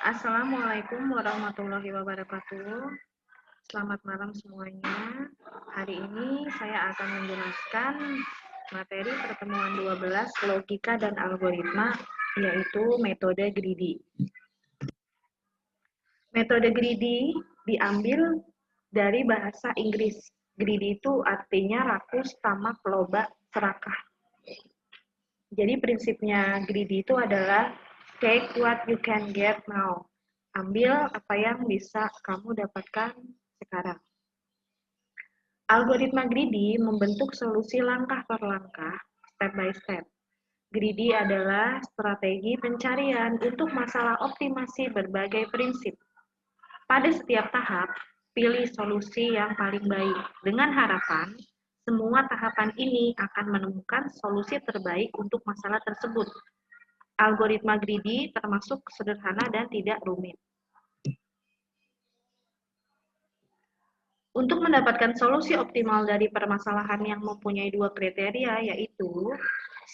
Assalamualaikum warahmatullahi wabarakatuh. Selamat malam semuanya. Hari ini saya akan menjelaskan materi pertemuan 12 logika dan algoritma, yaitu metode greedy. Metode greedy diambil dari bahasa Inggris. Greedy itu artinya rakus, tamak, loba, serakah. Jadi prinsipnya greedy itu adalah take what you can get now. Ambil apa yang bisa kamu dapatkan sekarang. Algoritma greedy membentuk solusi langkah per langkah, step by step. Greedy adalah strategi pencarian untuk masalah optimasi berbagai prinsip. Pada setiap tahap, pilih solusi yang paling baik dengan harapan semua tahapan ini akan menemukan solusi terbaik untuk masalah tersebut. Algoritma greedy termasuk sederhana dan tidak rumit. Untuk mendapatkan solusi optimal dari permasalahan yang mempunyai dua kriteria, yaitu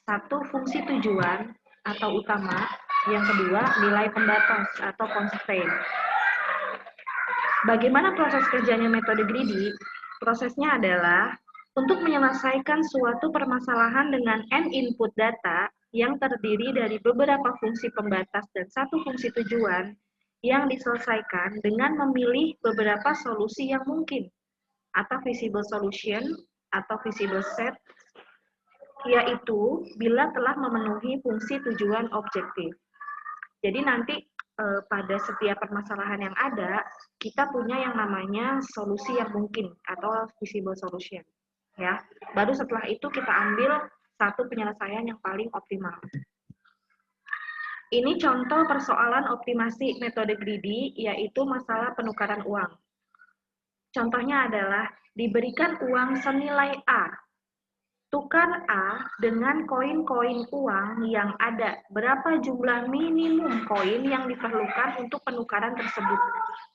satu, fungsi tujuan atau utama, yang kedua, nilai pembatas atau constraint. Bagaimana proses kerjanya metode greedy? Prosesnya adalah untuk menyelesaikan suatu permasalahan dengan n input data yang terdiri dari beberapa fungsi pembatas dan satu fungsi tujuan yang diselesaikan dengan memilih beberapa solusi yang mungkin atau visible solution atau visible set, yaitu bila telah memenuhi fungsi tujuan objektif. Jadi nanti pada setiap permasalahan yang ada, kita punya yang namanya solusi yang mungkin atau visible solution. Ya, baru setelah itu kita ambil satu penyelesaian yang paling optimal. Ini contoh persoalan optimasi metode greedy, yaitu masalah penukaran uang. Contohnya adalah diberikan uang senilai A. Tukar A dengan koin-koin uang yang ada. Berapa jumlah minimum koin yang diperlukan untuk penukaran tersebut.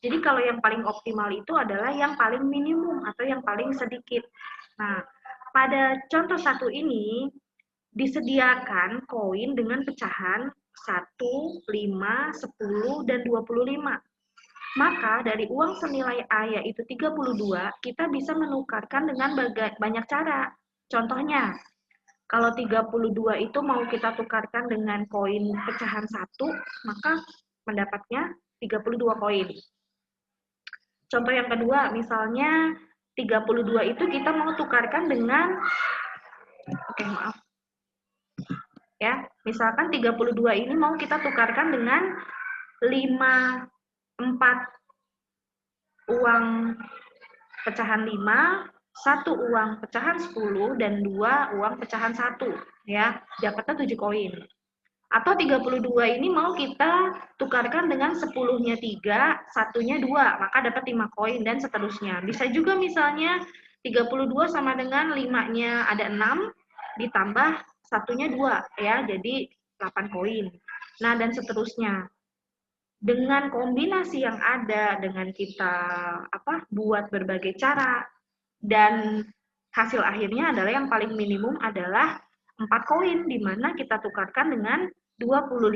Jadi kalau yang paling optimal itu adalah yang paling minimum atau yang paling sedikit. Nah, pada contoh satu ini disediakan koin dengan pecahan 1, 5, 10, dan 25. Maka dari uang senilai A yaitu 32, kita bisa menukarkan dengan banyak cara. Contohnya, kalau 32 itu mau kita tukarkan dengan koin pecahan 1, maka mendapatnya 32 koin. Contoh yang kedua, misalnya 32 itu kita mau tukarkan dengan, ya, misalkan 32 ini mau kita tukarkan dengan 4 uang pecahan 5, 1 uang pecahan 10, dan 2 uang pecahan 1, ya, dapatnya 7 koin. Atau 32 ini mau kita tukarkan dengan 10-nya 3, 1-nya 2, maka dapat 5 koin, dan seterusnya. Bisa juga misalnya 32 sama dengan 5-nya ada 6, ditambah 1-nya 2, ya, jadi 8 koin. Nah, dan seterusnya. Dengan kombinasi yang ada, dengan kita buat berbagai cara, dan hasil akhirnya adalah yang paling minimum adalah 4 koin, di mana kita tukarkan dengan 25,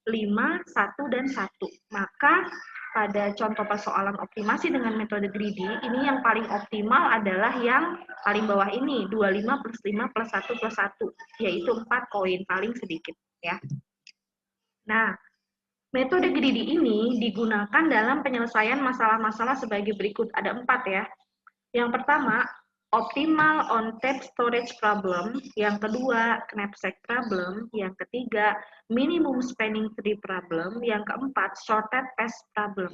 5, 1, dan 1. Maka pada contoh persoalan optimasi dengan metode greedy, ini yang paling optimal adalah yang paling bawah ini, 25 plus 5 plus 1 plus 1, yaitu 4 koin, paling sedikit. Ya. Nah, metode greedy ini digunakan dalam penyelesaian masalah-masalah sebagai berikut. Ada 4 ya. Yang pertama, optimal on-tap storage problem. Yang kedua, knapsack problem. Yang ketiga, minimum spanning tree problem. Yang keempat, shortest path problem.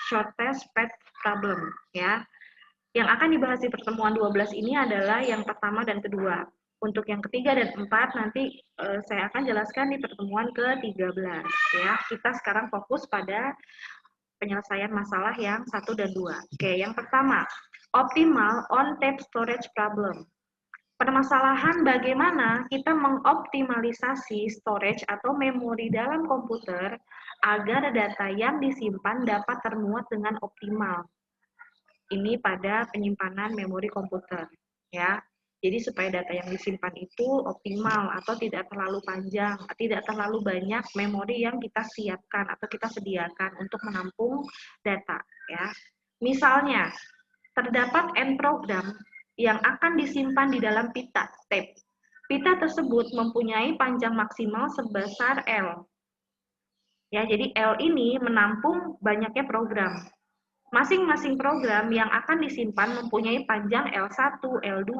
Shortest path problem, ya. Yang akan dibahas di pertemuan 12 ini adalah yang pertama dan kedua. Untuk yang ketiga dan empat nanti saya akan jelaskan di pertemuan ke-13. Ya, kita sekarang fokus pada penyelesaian masalah yang 1 dan 2. Oke, yang pertama, optimal on-tap storage problem. Permasalahan bagaimana kita mengoptimalisasi storage atau memori dalam komputer agar data yang disimpan dapat termuat dengan optimal. Ini pada penyimpanan memori komputer, ya. Jadi supaya data yang disimpan itu optimal atau tidak terlalu panjang, tidak terlalu banyak memori yang kita siapkan atau kita sediakan untuk menampung data ya. Misalnya, terdapat N program yang akan disimpan di dalam pita tape. Pita tersebut mempunyai panjang maksimal sebesar L. Ya, jadi L ini menampung banyaknya program. Masing-masing program yang akan disimpan mempunyai panjang L1, L2,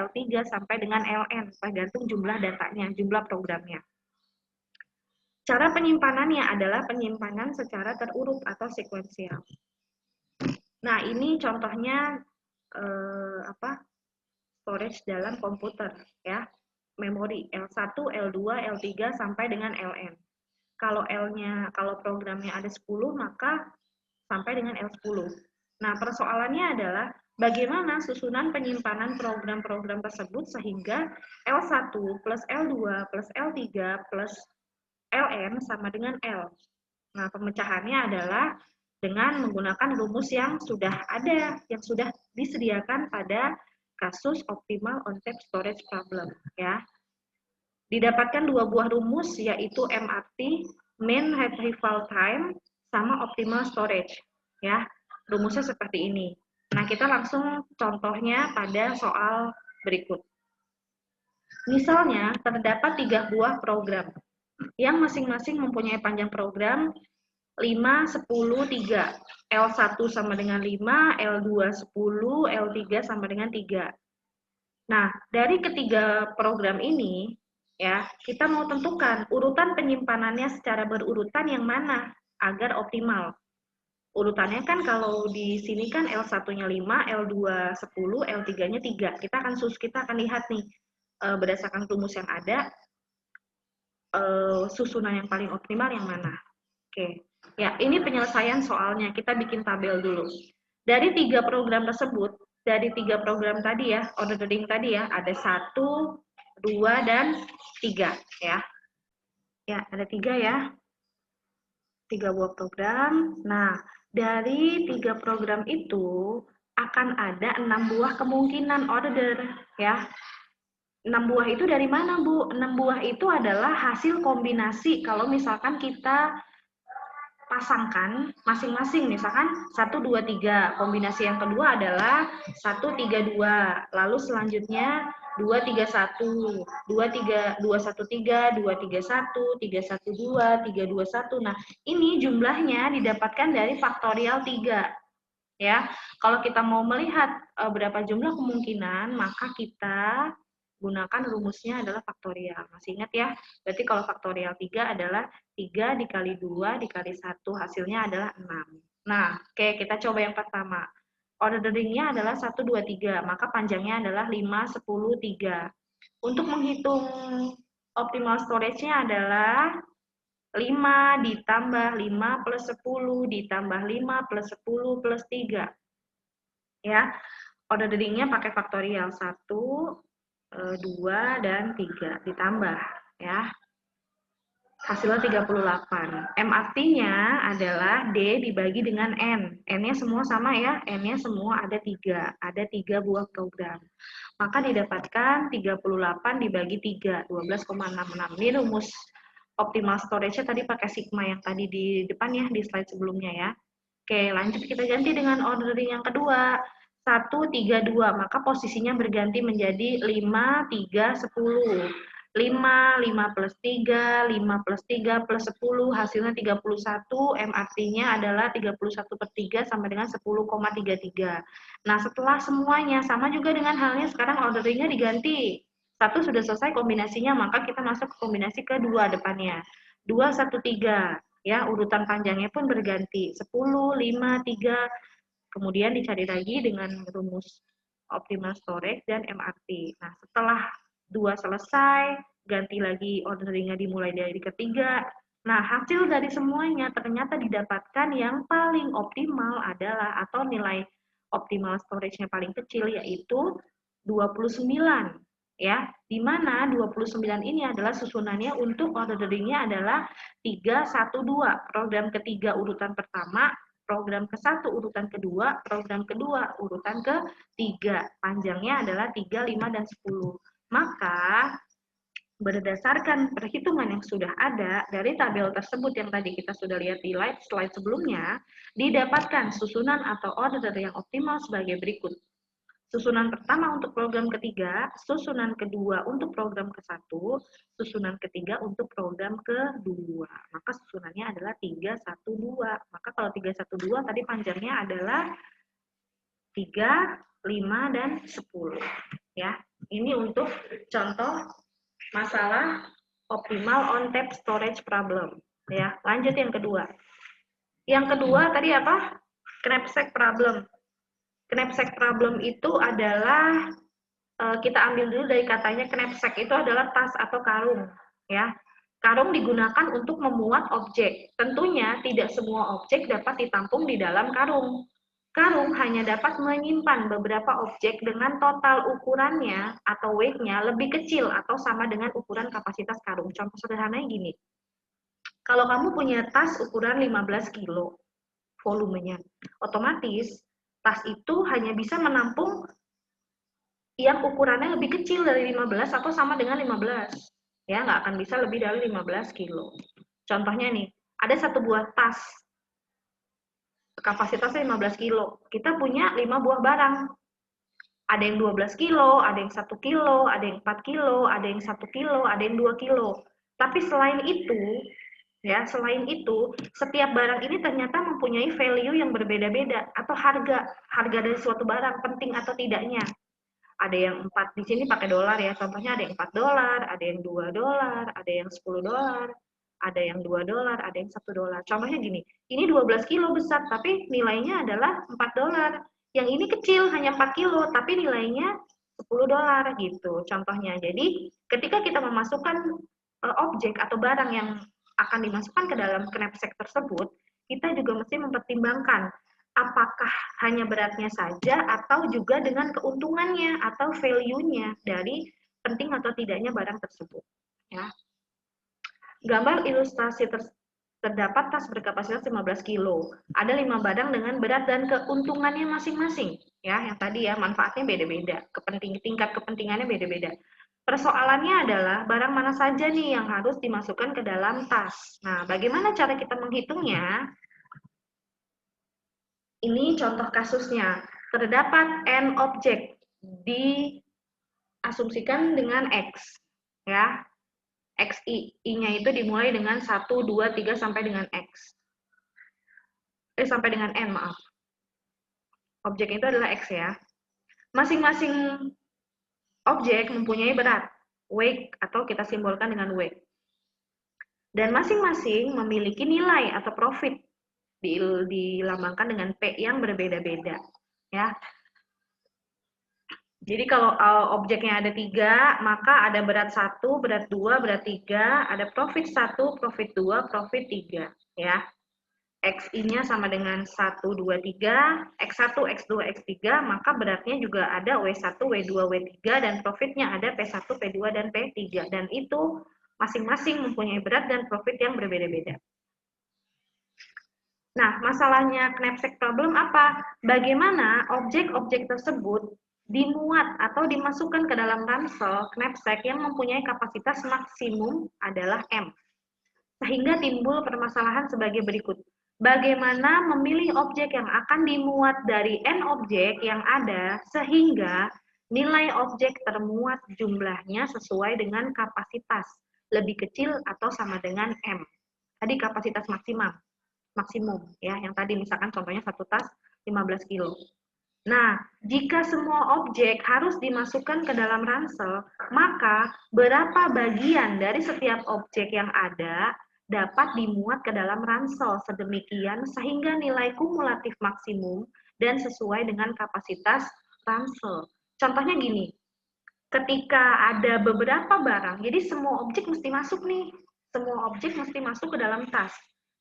L3, sampai dengan Ln, tergantung jumlah datanya, jumlah programnya. Cara penyimpanannya adalah penyimpanan secara terurut atau sekuensial. Nah, ini contohnya storage dalam komputer, ya. Memori L1, L2, L3, sampai dengan Ln. Kalau programnya ada 10, maka sampai dengan L10. Nah, persoalannya adalah bagaimana susunan penyimpanan program-program tersebut sehingga L1 plus L2 plus L3 plus Ln sama dengan L. Nah, pemecahannya adalah dengan menggunakan rumus yang sudah ada, yang sudah disediakan pada kasus optimal on-tape storage problem. Ya. Didapatkan dua buah rumus, yaitu MRT, Mean Retrieval Time, sama Optimal Storage. Ya, rumusnya seperti ini. Nah, kita langsung contohnya pada soal berikut. Misalnya, terdapat 3 buah program yang masing-masing mempunyai panjang program 5, 10, 3. L1 sama dengan 5, L2 10, L3 sama dengan 3. Nah, dari ketiga program ini, ya, kita mau tentukan urutan penyimpanannya secara berurutan yang mana agar optimal. Urutannya kan kalau di sini kan L1-nya 5, L2 10, L3-nya 3. Kita akan lihat nih berdasarkan rumus yang ada susunan yang paling optimal yang mana. Oke. Ya, ini penyelesaian soalnya. Kita bikin tabel dulu. Dari 3 program tersebut, dari 3 program tadi ya, ordering tadi ya, ada 1, 2, dan 3 ya. Ya, ada 3 ya. 3 buah program. Nah, dari 3 program itu akan ada 6 buah kemungkinan order ya. 6 buah itu dari mana, Bu? 6 buah itu adalah hasil kombinasi kalau misalkan kita pasangkan masing-masing, misalkan 1, 2, 3. Kombinasi yang kedua adalah 1, 3, 2. Lalu selanjutnya 2, 3, 1. 2, 3, 2, 1, 3, 2, 3, 1, 3, 1, 2, 3, 2, 1. Nah, ini jumlahnya didapatkan dari faktorial 3. Ya, kalau kita mau melihat berapa jumlah kemungkinan, maka kita gunakan rumusnya adalah faktorial. Masih ingat ya? Berarti kalau faktorial 3 adalah 3 dikali 2 dikali 1, hasilnya adalah 6. Nah, oke, kita coba yang pertama. Orderingnya adalah 1, 2, 3, maka panjangnya adalah 5, 10, 3. Untuk menghitung optimal storage-nya adalah 5 ditambah 5 plus 10 ditambah 5 plus 10 plus 3. Ya, orderingnya pakai faktorial 1, 2, dan 3 ditambah ya. Hasilnya 38. MRT-nya adalah D dibagi dengan N. N-nya semua sama ya, N-nya semua ada 3. Ada 3 buah program. Maka didapatkan 38 dibagi 3, 12,66. Ini rumus optimal storage-nya tadi pakai sigma yang tadi di depan ya, di slide sebelumnya ya. Oke, lanjut kita ganti dengan ordering yang kedua. 1, 3, 2, maka posisinya berganti menjadi 5, 3, 10. 5, 5 plus 3, 5 plus 3 plus 10, hasilnya 31, MRT-nya adalah 31 per 3 sama dengan 10,33. Nah, setelah semuanya, sama juga dengan halnya sekarang orderingnya diganti. 1 sudah selesai kombinasinya, maka kita masuk ke kombinasi kedua depannya. 2, 1, 3. Ya, urutan panjangnya pun berganti. 10, 5, 3, kemudian dicari lagi dengan rumus optimal storage dan MRT. Nah, setelah 2 selesai, ganti lagi orderingnya dimulai dari ketiga. Nah, hasil dari semuanya ternyata didapatkan yang paling optimal adalah, atau nilai optimal storage-nya paling kecil, yaitu 29. Ya, di mana 29 ini adalah susunannya untuk orderingnya adalah 3, 1, 2. Program ketiga urutan pertama program ke-1 urutan kedua, program kedua urutan ke-3. Panjangnya adalah 3, 5, dan 10. Maka berdasarkan perhitungan yang sudah ada dari tabel tersebut yang tadi kita sudah lihat di slide sebelumnya, didapatkan susunan atau order yang optimal sebagai berikut. Susunan pertama untuk program ketiga, susunan kedua untuk program ke-1, susunan ketiga untuk program kedua. Maka susunannya adalah 3, 1, 2. Maka kalau 3, 1, 2 tadi panjangnya adalah 3, 5, dan 10. Ya, ini untuk contoh masalah optimal on tap storage problem. Ya, lanjut yang kedua. Yang kedua tadi apa? Knapsack problem. Knapsack problem itu adalah kita ambil dulu dari katanya knapsack itu adalah tas atau karung, ya. Karung digunakan untuk memuat objek. Tentunya tidak semua objek dapat ditampung di dalam karung. Karung hanya dapat menyimpan beberapa objek dengan total ukurannya atau weight-nya lebih kecil atau sama dengan ukuran kapasitas karung. Contoh sederhananya gini. Kalau kamu punya tas ukuran 15 kilo volumenya, otomatis tas itu hanya bisa menampung yang ukurannya lebih kecil dari 15 atau sama dengan 15. Ya, nggak akan bisa lebih dari 15 kilo. Contohnya nih, ada satu buah tas, kapasitasnya 15 kilo. Kita punya 5 buah barang. Ada yang 12 kilo, ada yang 1 kilo, ada yang 4 kilo, ada yang 1 kilo, ada yang 2 kilo. Tapi selain itu, setiap barang ini ternyata mempunyai value yang berbeda-beda atau harga dari suatu barang penting atau tidaknya. Ada yang 4 di sini pakai dolar ya, contohnya ada yang 4 dolar, ada yang 2 dolar, ada yang 10 dolar, ada yang 2 dolar, ada yang 1 dolar. Contohnya gini, ini 12 kilo besar tapi nilainya adalah 4 dolar. Yang ini kecil hanya 4 kilo tapi nilainya 10 dolar gitu contohnya. Jadi ketika kita memasukkan objek atau barang yang akan dimasukkan ke dalam knapsack tersebut, kita juga mesti mempertimbangkan apakah hanya beratnya saja atau juga dengan keuntungannya atau value-nya dari penting atau tidaknya barang tersebut. Ya. Gambar ilustrasi terdapat tas berkapasitas 15 kilo. Ada 5 barang dengan berat dan keuntungannya masing-masing. Ya, yang tadi ya manfaatnya beda-beda, tingkat kepentingannya beda-beda. Persoalannya adalah barang mana saja nih yang harus dimasukkan ke dalam tas. Nah, bagaimana cara kita menghitungnya? Ini contoh kasusnya. Terdapat N objek diasumsikan dengan X. Ya, XI-nya itu dimulai dengan 1, 2, 3 sampai dengan X. Sampai dengan N, maaf. Objek itu adalah X ya. Masing-masing objek mempunyai berat, weight, atau kita simbolkan dengan weight. Dan masing-masing memiliki nilai atau profit, dilambangkan dengan P yang berbeda-beda. Ya. Jadi kalau objeknya ada 3, maka ada berat 1, berat 2, berat 3, ada profit 1, profit 2, profit 3. Ya. XI-nya sama dengan 1, 2, 3, X1, X2, X3, maka beratnya juga ada W1, W2, W3, dan profitnya ada P1, P2, dan P3. Dan itu masing-masing mempunyai berat dan profit yang berbeda-beda. Nah, masalahnya knapsack problem apa? Bagaimana objek-objek tersebut dimuat atau dimasukkan ke dalam ransel knapsack yang mempunyai kapasitas maksimum adalah M. Sehingga timbul permasalahan sebagai berikut. Bagaimana memilih objek yang akan dimuat dari N objek yang ada sehingga nilai objek termuat jumlahnya sesuai dengan kapasitas, lebih kecil atau sama dengan M. Tadi kapasitas maksimum ya, yang tadi misalkan contohnya satu tas 15 kilo. Nah, jika semua objek harus dimasukkan ke dalam ransel, maka berapa bagian dari setiap objek yang ada dapat dimuat ke dalam ransel sedemikian sehingga nilai kumulatif maksimum dan sesuai dengan kapasitas ransel. Contohnya gini, ketika ada beberapa barang, jadi semua objek mesti masuk nih, semua objek mesti masuk ke dalam tas.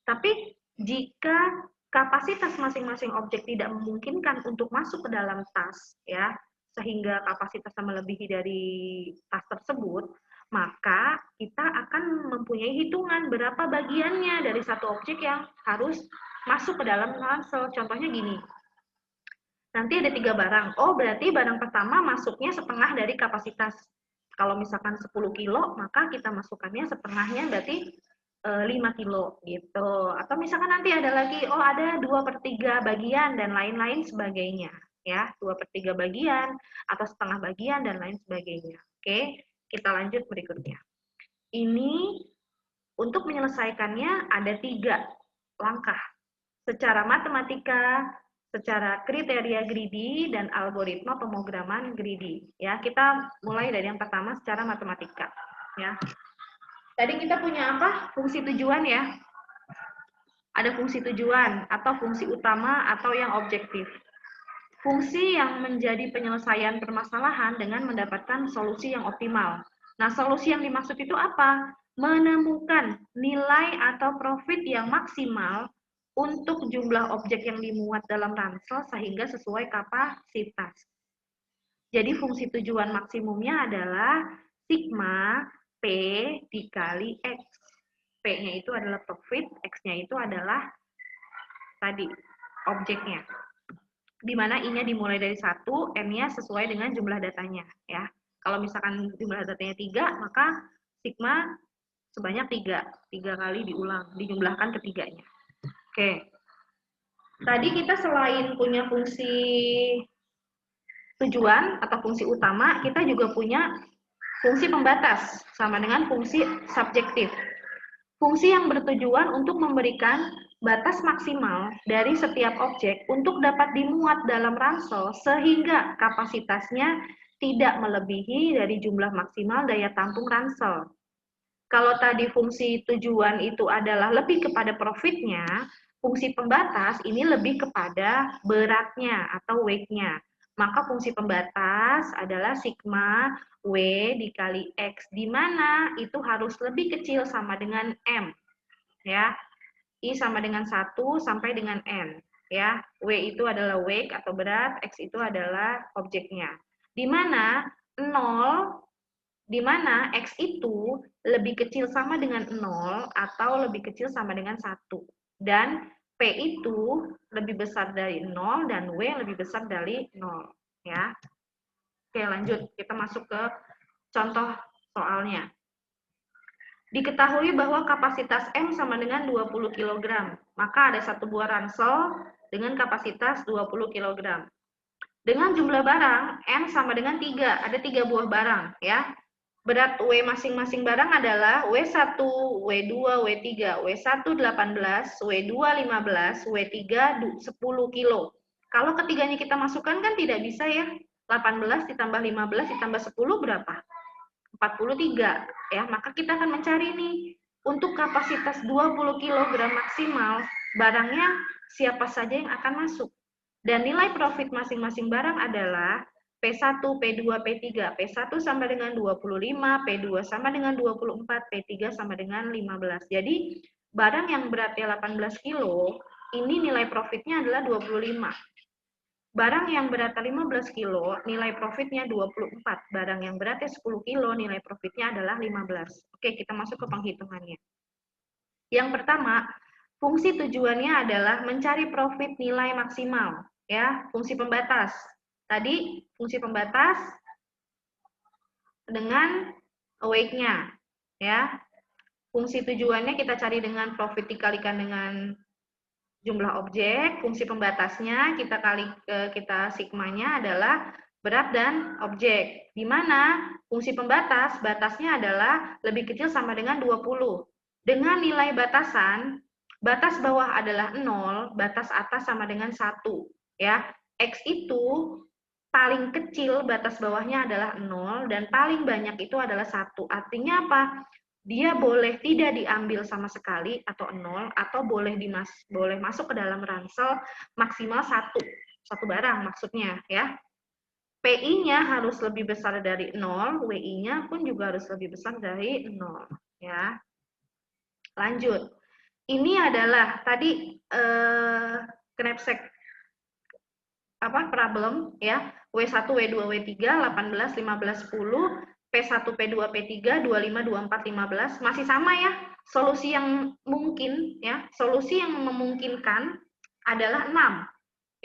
Tapi jika kapasitas masing-masing objek tidak memungkinkan untuk masuk ke dalam tas, ya, sehingga kapasitasnya melebihi dari tas tersebut, maka kita akan mempunyai hitungan berapa bagiannya dari satu objek yang harus masuk ke dalam ransel. Contohnya gini, nanti ada 3 barang. Oh, berarti barang pertama masuknya setengah dari kapasitas. Kalau misalkan 10 kilo, maka kita masukkannya setengahnya berarti 5 kilo gitu. Atau misalkan nanti ada lagi, oh ada 2/3 bagian dan lain-lain sebagainya. Ya, 2/3 bagian atau setengah bagian dan lain sebagainya. Oke, kita lanjut berikutnya. Ini untuk menyelesaikannya ada 3 langkah. Secara matematika, secara kriteria greedy, dan algoritma pemrograman greedy. Ya, kita mulai dari yang pertama secara matematika. Ya, tadi kita punya apa? Fungsi tujuan ya. Ada fungsi tujuan atau fungsi utama atau yang objektif. Fungsi yang menjadi penyelesaian permasalahan dengan mendapatkan solusi yang optimal. Nah, solusi yang dimaksud itu apa? Menemukan nilai atau profit yang maksimal untuk jumlah objek yang dimuat dalam ransel sehingga sesuai kapasitas. Jadi fungsi tujuan maksimumnya adalah sigma P dikali X. P-nya itu adalah profit, X-nya itu adalah tadi objeknya. Di mana I-nya dimulai dari 1, M-nya sesuai dengan jumlah datanya. Ya. Kalau misalkan jumlah datanya 3, maka sigma sebanyak 3. 3 kali diulang, dijumlahkan ketiganya. Oke. Tadi kita selain punya fungsi tujuan atau fungsi utama, kita juga punya fungsi pembatas, sama dengan fungsi subjektif. Fungsi yang bertujuan untuk memberikan batas maksimal dari setiap objek untuk dapat dimuat dalam ransel sehingga kapasitasnya tidak melebihi dari jumlah maksimal daya tampung ransel. Kalau tadi fungsi tujuan itu adalah lebih kepada profitnya, fungsi pembatas ini lebih kepada beratnya atau weight-nya. Maka fungsi pembatas adalah sigma W dikali X, di mana itu harus lebih kecil sama dengan M. Ya, I sama dengan 1 sampai dengan N. Ya, W itu adalah weight atau berat, X itu adalah objeknya. Di mana 0 di mana X itu lebih kecil sama dengan 0 atau lebih kecil sama dengan 1. Dan P itu lebih besar dari 0 dan W lebih besar dari 0. Ya. Oke, lanjut. Kita masuk ke contoh soalnya. Diketahui bahwa kapasitas M sama dengan 20 kg. Maka ada satu buah ransel dengan kapasitas 20 kg. Dengan jumlah barang, M sama dengan 3. Ada 3 buah barang. Ya. Berat W masing-masing barang adalah W1, W2, W3. W1 18, W2 15, W3 10 kilo. Kalau ketiganya kita masukkan kan tidak bisa ya. 18 ditambah 15 ditambah 10 berapa? 43. Ya, maka kita akan mencari nih untuk kapasitas 20 kg maksimal, barangnya siapa saja yang akan masuk. Dan nilai profit masing-masing barang adalah P1, P2, P3. P1 sama dengan 25, P2 sama dengan 24, P3 sama dengan 15. Jadi, barang yang beratnya 18 kilo, ini nilai profitnya adalah 25. Barang yang beratnya 15 kilo, nilai profitnya 24. Barang yang beratnya 10 kilo, nilai profitnya adalah 15. Oke, kita masuk ke penghitungannya. Yang pertama, fungsi tujuannya adalah mencari profit nilai maksimal. Ya, fungsi pembatas. Tadi fungsi pembatas dengan weight-nya, ya. Fungsi tujuannya kita cari dengan profit dikalikan dengan jumlah objek. Fungsi pembatasnya kita sigmanya adalah berat dan objek. Di mana fungsi pembatas batasnya adalah lebih kecil sama dengan 20. Dengan nilai batasan, batas bawah adalah 0, batas atas sama dengan 1, ya. X itu paling kecil batas bawahnya adalah 0 dan paling banyak itu adalah 1. Artinya apa? Dia boleh tidak diambil sama sekali atau 0 atau boleh masuk ke dalam ransel maksimal 1 barang maksudnya ya. PI-nya harus lebih besar dari 0, WI-nya pun juga harus lebih besar dari 0 ya. Lanjut. Ini adalah tadi knapsack problem ya, W1, W2, W3, 18, 15, 10, P1, P2, P3, 25, 24, 15, masih sama ya, Solusi yang mungkin, ya, solusi yang memungkinkan adalah 6,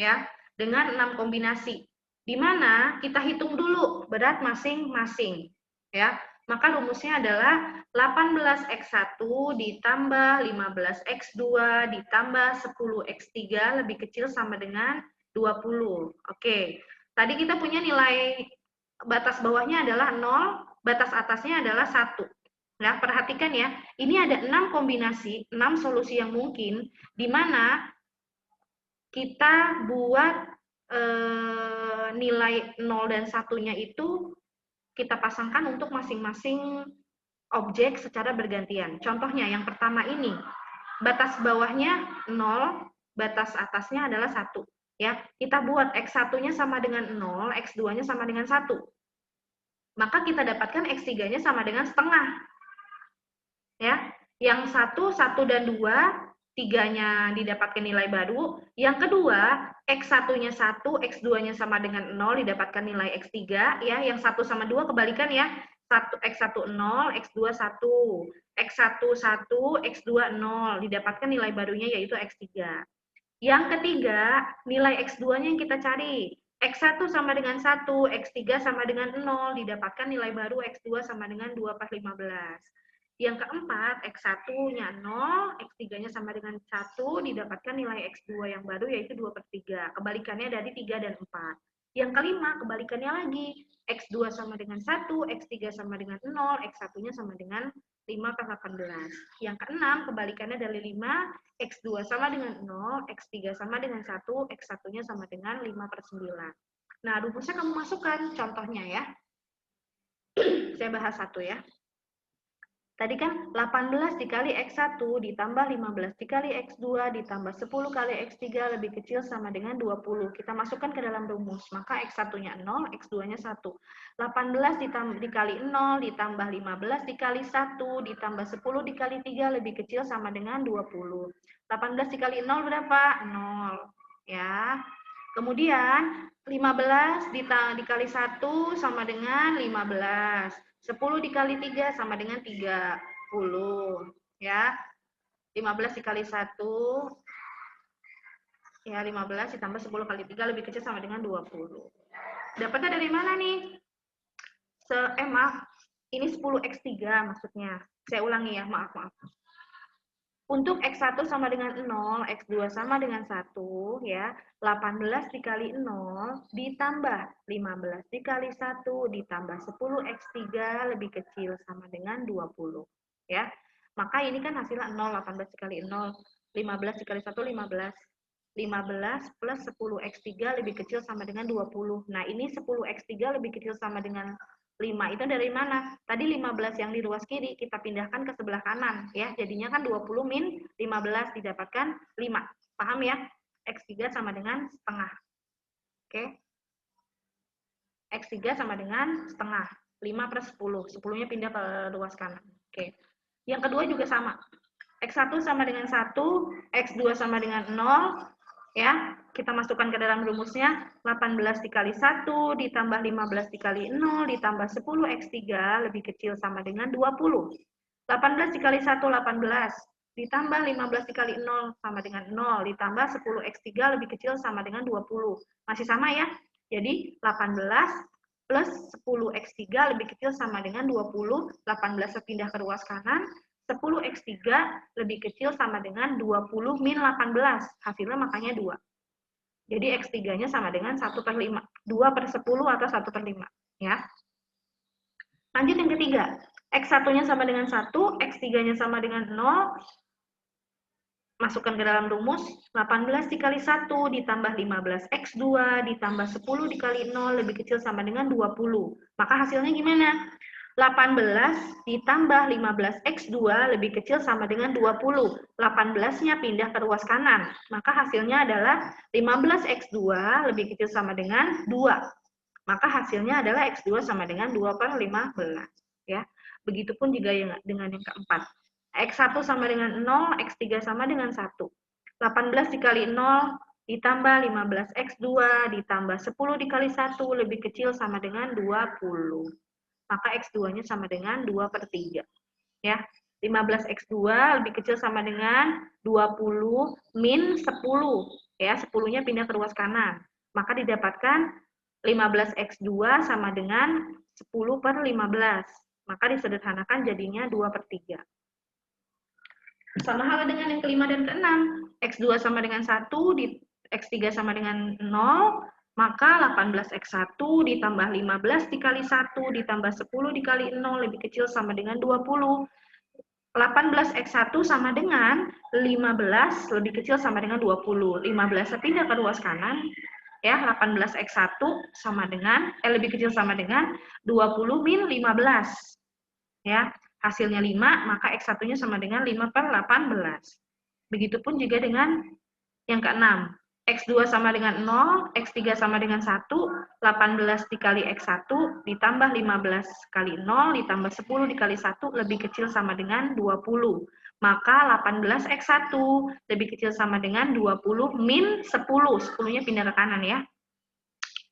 ya, dengan 6 kombinasi. Di mana kita hitung dulu berat masing-masing, ya. Maka rumusnya adalah 18x1 ditambah 15x2 ditambah 10x3 lebih kecil sama dengan 20. Oke, tadi kita punya nilai batas bawahnya adalah 0, batas atasnya adalah 1. Nah, perhatikan ya, ini ada 6 kombinasi, 6 solusi yang mungkin, di mana kita buat nilai 0 dan 1-nya itu kita pasangkan untuk masing-masing objek secara bergantian. Contohnya, yang pertama ini, batas bawahnya 0, batas atasnya adalah 1. Ya, kita buat X1-nya sama dengan 0, X2-nya sama dengan 1. Maka kita dapatkan X3-nya sama dengan setengah. Ya, yang 1 dan 2, 3-nya didapatkan nilai baru. Yang kedua, X1-nya 1, X2-nya sama dengan 0, didapatkan nilai X3. Ya, yang 1 sama 2 kebalikan ya. X1 0, X2 1. X1 1, X2 0, didapatkan nilai barunya yaitu X3. Yang ketiga, nilai X2-nya yang kita cari. X1 sama dengan 1, X3 sama dengan 0, didapatkan nilai baru X2 sama dengan 2/15. Yang keempat, X1-nya 0, X3-nya sama dengan 1, didapatkan nilai X2 yang baru yaitu 2/3. Kebalikannya dari 3 dan 4. Yang kelima, kebalikannya lagi. X2 sama dengan 1, X3 sama dengan 0, X1-nya sama dengan 5/18. Yang keenam, kebalikannya dari 5, X2 sama dengan 0, X3 sama dengan 1, X1-nya sama dengan 5/9. Nah, rumusnya kamu masukkan contohnya ya. Saya bahas satu ya. Tadi kan 18 dikali X1 ditambah 15 dikali X2 ditambah 10 kali X3 lebih kecil sama dengan 20. Kita masukkan ke dalam rumus. Maka X1-nya 0, X2-nya 1. 18 dikali 0 ditambah 15 dikali 1 ditambah 10 dikali 3 lebih kecil sama dengan 20. 18 dikali 0 berapa? 0. Ya. Kemudian 15 dikali 1 sama dengan 15. 10 dikali 3 sama dengan 30. Ya. 15 dikali 1. Ya, 15 ditambah 10 kali 3 lebih kecil sama dengan 20. Dapatnya dari mana nih? Maaf. Ini 10x3 maksudnya. Saya ulangi ya, maaf. Untuk X1 sama dengan 0, X2 sama dengan 1, ya. 18 dikali 0 ditambah 15 dikali 1 ditambah 10x3 lebih kecil sama dengan 20. Ya. Maka ini kan hasilnya 0, 18 dikali 0, 15 dikali 1, 15. 15 plus 10x3 lebih kecil sama dengan 20. Nah, ini 10x3 lebih kecil sama dengan 5 itu dari mana? Tadi 15 yang di ruas kiri kita pindahkan ke sebelah kanan ya. Jadinya kan 20 min 15 didapatkan 5. Paham ya? X3 sama dengan setengah. Oke. X3 sama dengan setengah. 5 per 10. 10-nya pindah ke ruas kanan. Oke. Yang kedua juga sama. X1 sama dengan 1, X2 sama dengan 0, ya, kita masukkan ke dalam rumusnya. 18 dikali 1 ditambah 15 dikali 0 ditambah 10x3 lebih kecil sama dengan 20. 18 dikali 1 18 ditambah 15 dikali 0 sama dengan 0 ditambah 10x3 lebih kecil sama dengan 20. Masih sama ya? Jadi 18 plus 10x3 lebih kecil sama dengan 20. 18 pindah ke ruas kanan. 10x3 lebih kecil sama dengan 20 min 18. Hasilnya makanya 2. Jadi X3-nya sama dengan 1/5. 2 per 10 atau 1/5. Ya. Lanjut yang ketiga. X1-nya sama dengan 1, X3-nya sama dengan 0. Masukkan ke dalam rumus. 18 dikali 1 ditambah 15 X2 ditambah 10 dikali 0 lebih kecil sama dengan 20. Maka hasilnya gimana? 18 ditambah 15x2 lebih kecil sama dengan 20. 18-nya pindah ke ruas kanan. Maka hasilnya adalah 15x2 lebih kecil sama dengan 2. Maka hasilnya adalah x2 sama dengan 2/15. Ya. Begitupun juga dengan yang keempat. X1 sama dengan 0, X3 sama dengan 1. 18 dikali 0 ditambah 15x2 ditambah 10 dikali 1 lebih kecil sama dengan 20. Maka X2-nya sama dengan 2/3. Ya. 15x2 lebih kecil sama dengan 20 min 10. Ya, 10-nya pindah ke ruas kanan. Maka didapatkan 15x2 sama dengan 10 per 15. Maka disederhanakan jadinya 2/3. Sama halnya dengan yang kelima dan keenam. X2 sama dengan 1, X3 sama dengan 0, maka 18x1 ditambah 15 dikali 1 ditambah 10 dikali 0 lebih kecil sama dengan 20. 18x1 sama dengan 15 lebih kecil sama dengan 20. 15 pindah ke ruas kanan. Ya, 18x1 sama dengan lebih kecil sama dengan 20 min 15. Ya, hasilnya 5, maka x1-nya sama dengan 5 per 18. Begitupun juga dengan yang keenam. X2 sama dengan 0, X3 sama dengan 1, 18 dikali X1 ditambah 15 kali 0 ditambah 10 dikali 1 lebih kecil sama dengan 20. Maka 18 X1 lebih kecil sama dengan 20 min 10. 10-nya pindah ke kanan ya.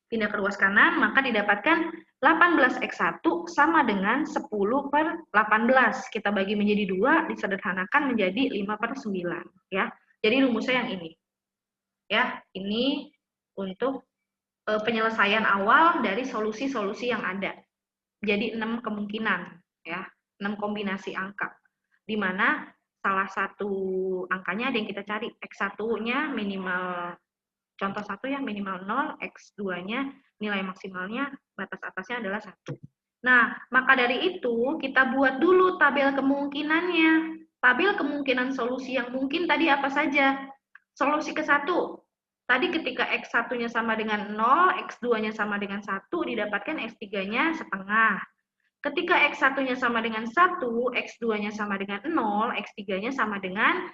Pindah ke ruas kanan, maka didapatkan 18x1 sama dengan 10 per 18. Kita bagi menjadi 2, disederhanakan menjadi 5 per 9. Ya. Jadi rumusnya yang ini. Ya, ini untuk penyelesaian awal dari solusi-solusi yang ada. Jadi 6 kemungkinan, ya, 6 kombinasi angka. Di mana salah satu angkanya ada yang kita cari, X1-nya minimal, contoh 1 ya, minimal 0, X2-nya nilai maksimalnya batas atasnya adalah 1. Nah, maka dari itu kita buat dulu tabel kemungkinannya. Tabel kemungkinan solusi yang mungkin tadi apa saja? Solusi ke-1, tadi ketika X1-nya sama dengan 0, X2-nya sama dengan 1, didapatkan X3-nya setengah. Ketika X1-nya sama dengan 1, X2-nya sama dengan 0, X3-nya sama dengan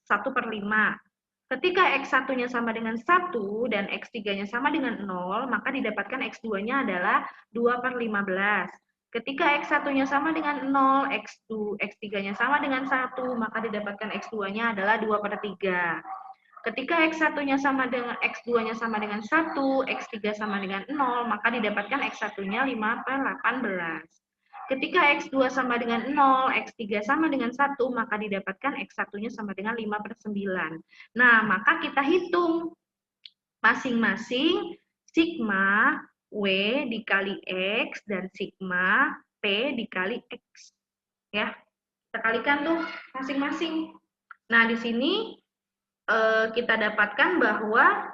1 per 5. Ketika X1-nya sama dengan 1 dan X3-nya sama dengan 0, maka didapatkan X2-nya adalah 2 per 15. Ketika X1-nya sama dengan 0, X3-nya sama dengan 1, maka didapatkan X2-nya adalah 2 per 3. Ketika X1-nya sama dengan X2-nya sama dengan 1, X3 sama dengan 0, maka didapatkan X1-nya 5 per 18. Ketika X2 sama dengan 0, X3 sama dengan 1, maka didapatkan X1-nya sama dengan 5 per 9. Nah, maka kita hitung masing-masing sigma W dikali X dan sigma P dikali X. Ya, kita kalikan tuh masing-masing. Nah, di sini kita dapatkan bahwa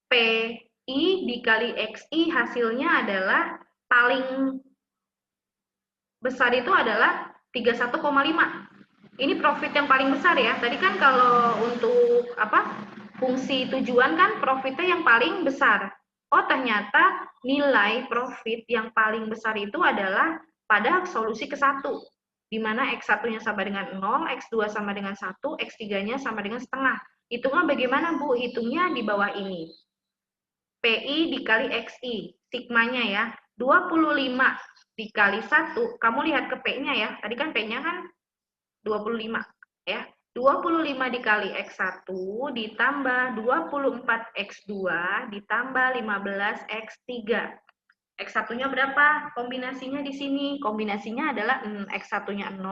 PI dikali XI hasilnya adalah paling besar itu adalah 31,5. Ini profit yang paling besar ya. Tadi kan kalau untuk fungsi tujuan kan profitnya yang paling besar. Oh, ternyata nilai profit yang paling besar itu adalah pada solusi ke-1. Di mana X1-nya sama dengan 0, X2 sama dengan 1, X3-nya sama dengan setengah. Hitungnya bagaimana, Bu? Hitungnya di bawah ini. PI dikali XI, sigmanya ya. 25 dikali 1, kamu lihat ke P-nya ya. Tadi kan P-nya kan 25 ya. 25 dikali X1 ditambah 24X2 ditambah 15X3. X1-nya berapa? Kombinasinya di sini. Kombinasinya adalah X1-nya 0,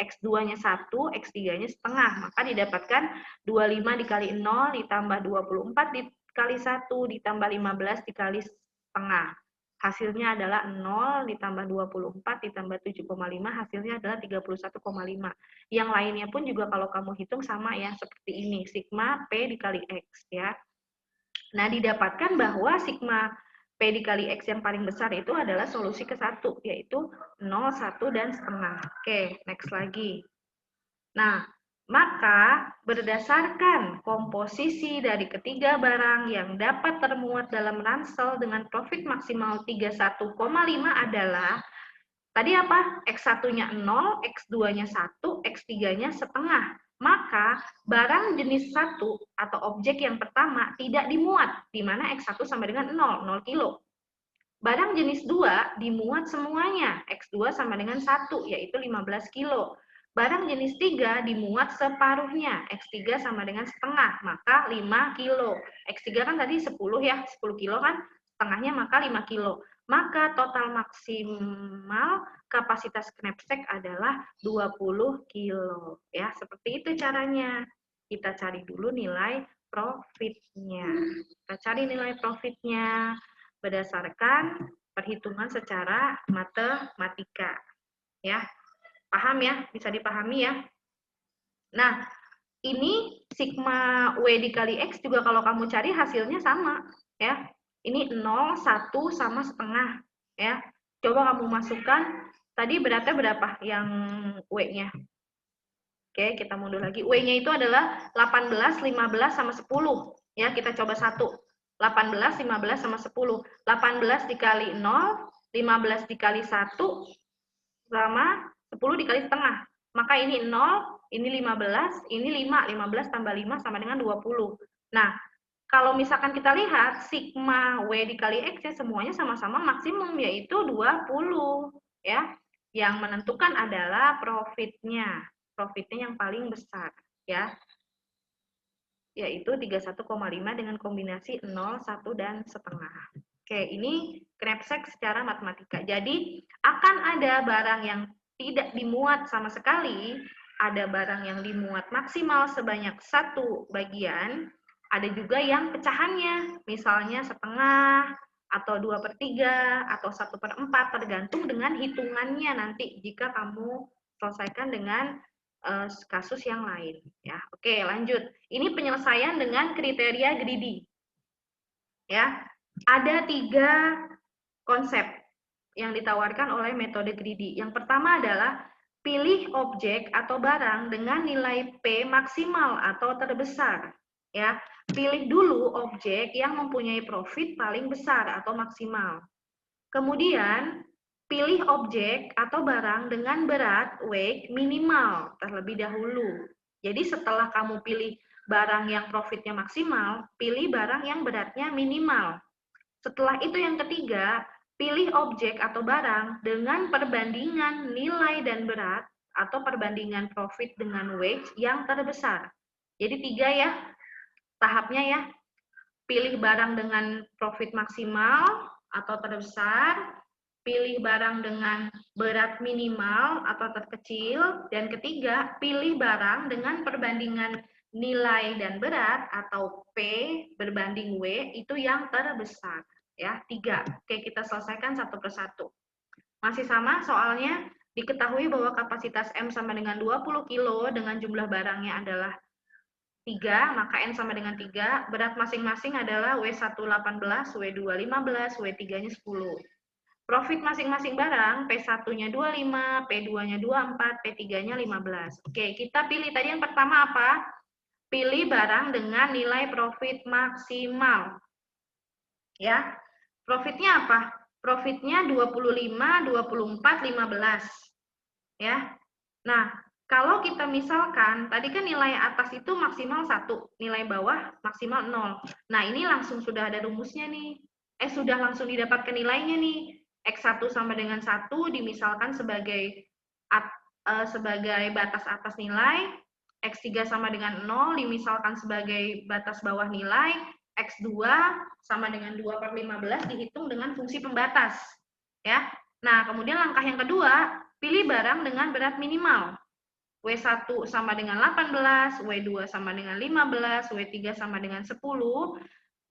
X2-nya 1, X3-nya setengah. Maka didapatkan 25 dikali 0 ditambah 24 dikali 1 ditambah 15 dikali setengah. Hasilnya adalah 0 ditambah 24 ditambah 7,5, hasilnya adalah 31,5. Yang lainnya pun juga kalau kamu hitung sama ya, seperti ini. Sigma P dikali X ya. Nah, didapatkan bahwa sigma P dikali X yang paling besar itu adalah solusi ke-1, yaitu 0, 1, dan setengah. Oke, next lagi. Nah, maka berdasarkan komposisi dari ketiga barang yang dapat termuat dalam ransel dengan profit maksimal 31,5 adalah, tadi apa? X1-nya 0, X2-nya 1, X3-nya setengah. Maka barang jenis 1 atau objek yang pertama tidak dimuat, di mana X1 sama dengan 0 kilo. Barang jenis 2 dimuat semuanya, X2 sama dengan 1, yaitu 15 kilo. Barang jenis 3 dimuat separuhnya, X3 sama dengan setengah, maka 5 kilo. X3 kan tadi 10 ya, 10 kilo kan, setengahnya maka 5 kilo. maka total maksimal kapasitas knapsack adalah 20 kilo. Ya, seperti itu caranya. Kita cari dulu nilai profitnya. Kita cari nilai profitnya berdasarkan perhitungan secara matematika. Ya, paham ya? Bisa dipahami ya? Nah, ini sigma W dikali X juga kalau kamu cari hasilnya sama. Ya, ini 0, 1, sama setengah. Ya, coba kamu masukkan, tadi beratnya berapa yang W-nya? Oke, kita mundur lagi. W-nya itu adalah 18, 15, sama 10. Ya, kita coba 1. 18, 15, sama 10. 18 dikali 0, 15 dikali 1, sama 10 dikali setengah. Maka ini 0, ini 15, ini 5. 15 tambah 5 sama dengan 20. Nah, kalau misalkan kita lihat, sigma W dikali X ya semuanya sama-sama maksimum, yaitu 20. Ya, yang menentukan adalah profitnya. Profitnya yang paling besar. Ya, yaitu 31,5 dengan kombinasi 0, 1, dan setengah. Oke, ini knapsack secara matematika. Jadi, akan ada barang yang tidak dimuat sama sekali, ada barang yang dimuat maksimal sebanyak 1 bagian, ada juga yang pecahannya, misalnya setengah, atau 2/3, atau 1/4, tergantung dengan hitungannya nanti jika kamu selesaikan dengan kasus yang lain. Ya, oke, lanjut. Ini penyelesaian dengan kriteria greedy. Ya, ada 3 konsep yang ditawarkan oleh metode greedy. Yang pertama adalah pilih objek atau barang dengan nilai P maksimal atau terbesar. Ya, pilih dulu objek yang mempunyai profit paling besar atau maksimal. Kemudian pilih objek atau barang dengan berat weight minimal terlebih dahulu. Jadi setelah kamu pilih barang yang profitnya maksimal, pilih barang yang beratnya minimal. Setelah itu yang ketiga, pilih objek atau barang dengan perbandingan nilai dan berat atau perbandingan profit dengan weight yang terbesar. Jadi 3 ya tahapnya ya. Pilih barang dengan profit maksimal atau terbesar, pilih barang dengan berat minimal atau terkecil, dan ketiga, pilih barang dengan perbandingan nilai dan berat atau P berbanding W itu yang terbesar. Ya, 3. Oke, kita selesaikan satu persatu. Masih sama soalnya, diketahui bahwa kapasitas M sama dengan 20 kilo dengan jumlah barangnya adalah 3, maka N sama dengan 3. Berat masing-masing adalah W1 18, W2 15, W3-nya 10. Profit masing-masing barang, P1-nya 25, P2-nya 24, P3-nya 15. Oke, kita pilih tadi yang pertama apa? Pilih barang dengan nilai profit maksimal. Ya, profitnya apa? Profitnya 25, 24, 15. Ya, nah, kalau kita misalkan, tadi kan nilai atas itu maksimal 1, nilai bawah maksimal 0. Nah, ini langsung sudah ada rumusnya nih. Sudah langsung didapatkan nilainya nih. X1 sama dengan 1 dimisalkan sebagai batas atas nilai, X3 sama dengan 0 dimisalkan sebagai batas bawah nilai, X2 sama dengan 2/15 dihitung dengan fungsi pembatas. Ya. Nah, kemudian langkah yang kedua, pilih barang dengan berat minimal. W1 sama dengan 18, W2 sama dengan 15, W3 sama dengan 10,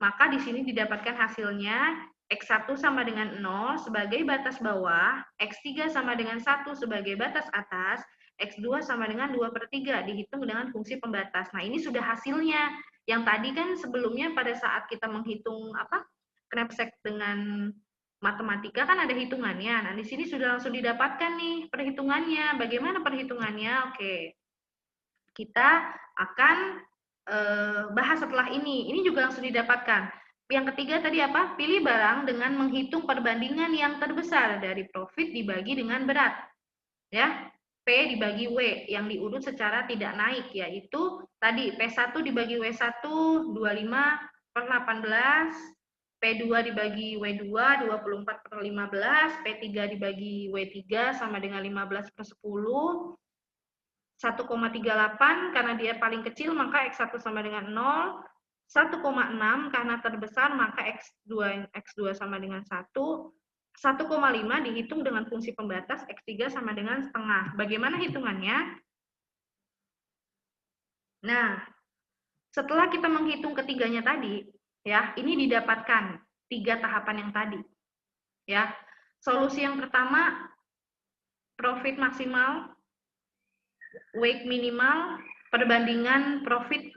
maka di sini didapatkan hasilnya X1 sama dengan 0 sebagai batas bawah, X3 sama dengan 1 sebagai batas atas, X2 sama dengan 2/3 dihitung dengan fungsi pembatas. Nah, ini sudah hasilnya. Yang tadi kan sebelumnya pada saat kita menghitung knapsack dengan matematika kan ada hitungannya. Nah, di sini sudah langsung didapatkan nih perhitungannya. Bagaimana perhitungannya? Oke. Kita akan bahas setelah ini. Ini juga langsung didapatkan. Yang ketiga tadi apa? Pilih barang dengan menghitung perbandingan yang terbesar dari profit dibagi dengan berat. Ya. P dibagi W yang diurut secara tidak naik, yaitu tadi P1 dibagi W1 25/18, P2 dibagi W2 24/15, P3 dibagi W3 sama dengan 15/10, 1,38 karena dia paling kecil maka X1 sama dengan 0, 1,6 karena terbesar maka X2 sama dengan 1, 1,5 dihitung dengan fungsi pembatas X3 sama dengan setengah. Bagaimana hitungannya? Nah, setelah kita menghitung ketiganya tadi, ya, ini didapatkan 3 tahapan yang tadi. Ya. Solusi yang pertama, profit maksimal, wake minimal, perbandingan profit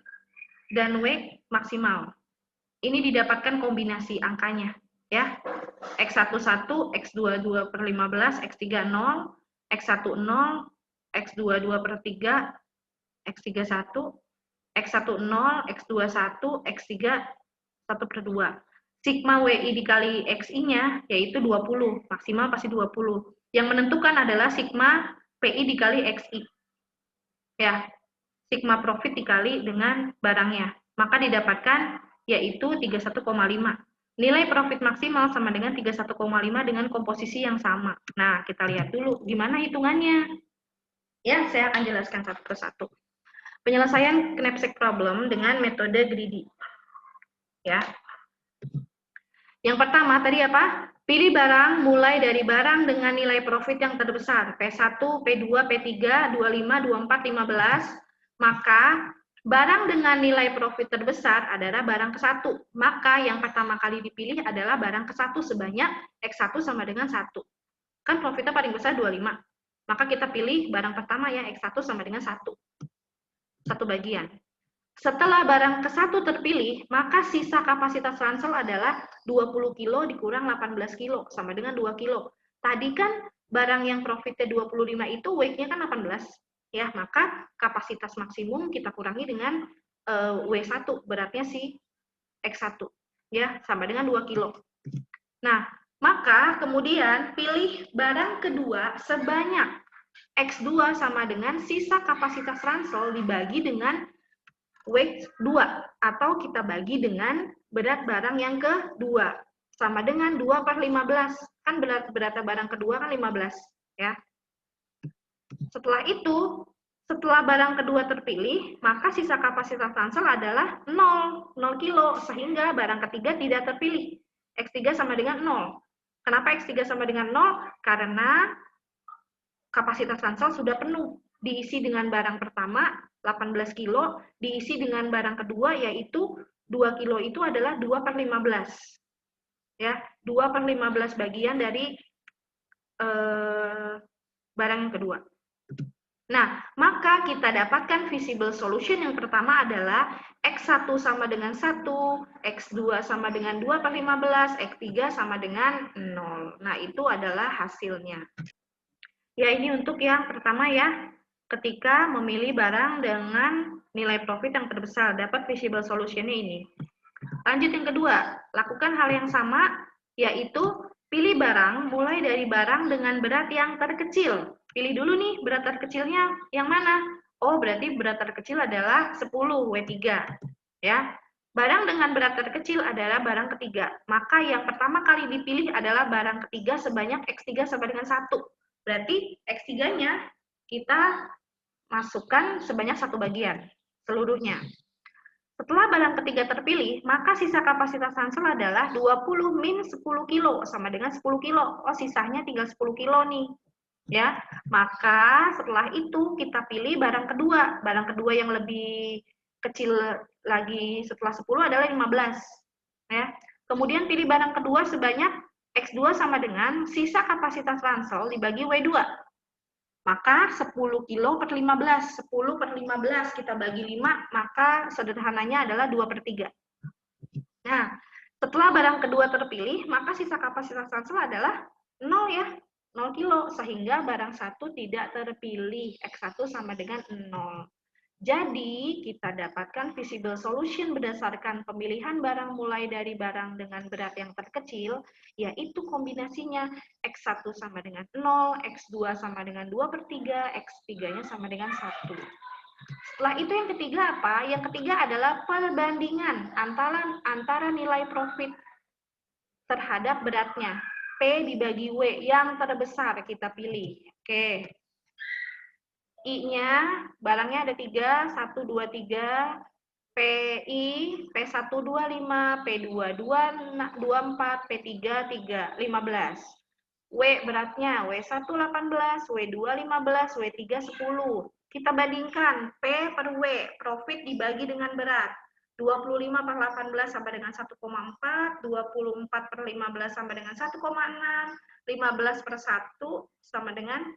dan wake maksimal. Ini didapatkan kombinasi angkanya, ya. X11, X22 per 15, X3 0, X1 0, X22 per 3, X3 1, X1 0, X21, X3 1 per 2. Sigma WI dikali XI-nya yaitu 20, maksimal pasti 20. Yang menentukan adalah sigma PI dikali XI. Ya, sigma profit dikali dengan barangnya. Maka didapatkan yaitu 31,5. Nilai profit maksimal sama dengan 31,5 dengan komposisi yang sama. Nah, kita lihat dulu gimana hitungannya. Ya, saya akan jelaskan satu persatu. Penyelesaian knapsack problem dengan metode greedy. Ya. Yang pertama tadi apa? Pilih barang mulai dari barang dengan nilai profit yang terbesar, P1, P2, P3, 25, 24, 15, maka barang dengan nilai profit terbesar adalah barang ke-1. Maka yang pertama kali dipilih adalah barang ke-1 sebanyak X1 sama dengan 1. Kan profitnya paling besar 25. Maka kita pilih barang pertama ya, X1 sama dengan 1. Satu bagian. Setelah barang ke-1 terpilih, maka sisa kapasitas ransel adalah 20 kilo dikurang 18 kilo, sama dengan 2 kilo. Tadi kan barang yang profitnya 25 itu weight-nya kan 18. Ya, maka kapasitas maksimum kita kurangi dengan W1, beratnya si X1. Ya, sama dengan 2 kilo. Nah, maka kemudian pilih barang kedua sebanyak X2 sama dengan sisa kapasitas ransel dibagi dengan weight 2 atau kita bagi dengan berat barang yang kedua sama dengan 2 per 15. Kan berat barang kedua kan 15 ya. Setelah itu, setelah barang kedua terpilih, maka sisa kapasitas ransel adalah 0 kilo sehingga barang ketiga tidak terpilih. X3 sama dengan 0. Kenapa X3 sama dengan 0? Karena kapasitas ransel sudah penuh. Diisi dengan barang pertama 18 kilo, diisi dengan barang kedua yaitu 2 kilo itu adalah 2 per 15. Ya, 2 per 15 bagian dari barang yang kedua. Nah, maka kita dapatkan visible solution yang pertama adalah X1 sama dengan 1, X2 sama dengan 2 per 15, X3 sama dengan 0. Nah, itu adalah hasilnya. Ya, ini untuk yang pertama ya. Ketika memilih barang dengan nilai profit yang terbesar, dapat visible solution-nya ini. Lanjut yang kedua, lakukan hal yang sama, yaitu pilih barang mulai dari barang dengan berat yang terkecil. Pilih dulu nih berat terkecilnya yang mana? Oh, berarti berat terkecil adalah 10 W3. Ya. Barang dengan berat terkecil adalah barang ketiga. Maka yang pertama kali dipilih adalah barang ketiga sebanyak X3 sama dengan 1. Berarti X3-nya kita masukkan sebanyak 1 bagian, seluruhnya. Setelah barang ketiga terpilih, maka sisa kapasitas ransel adalah 20 min 10 kilo, sama dengan 10 kilo. Oh, sisanya tinggal 10 kilo nih. Ya, maka setelah itu kita pilih barang kedua. Barang kedua yang lebih kecil lagi setelah 10 adalah 15. Ya. Kemudian pilih barang kedua sebanyak X2 sama dengan sisa kapasitas ransel dibagi W2. Maka 10 kilo per 15. 10 per 15 kita bagi 5, maka sederhananya adalah 2 per 3. Nah, setelah barang kedua terpilih, maka sisa kapasitas ransel adalah 0 ya. 0 kilo, sehingga barang satu tidak terpilih. X1 sama dengan 0. Jadi, kita dapatkan visible solution berdasarkan pemilihan barang mulai dari barang dengan berat yang terkecil, yaitu kombinasinya X1 sama dengan 0, X2 sama dengan 2 per 3, X3-nya sama dengan 1. Setelah itu yang ketiga apa? Yang ketiga adalah perbandingan antara nilai profit terhadap beratnya. P dibagi W yang terbesar kita pilih. Oke. I-nya, barangnya ada 3, 1, 2, 3, PI, P1, 25, P2, 24, P3, 3, 15. W beratnya, W1 18, W2 15, W3 10. Kita bandingkan P per W, profit dibagi dengan berat. 25 per 18 sama dengan 1,4, 24 per 15 sama dengan 1,6, 15 per 1 sama dengan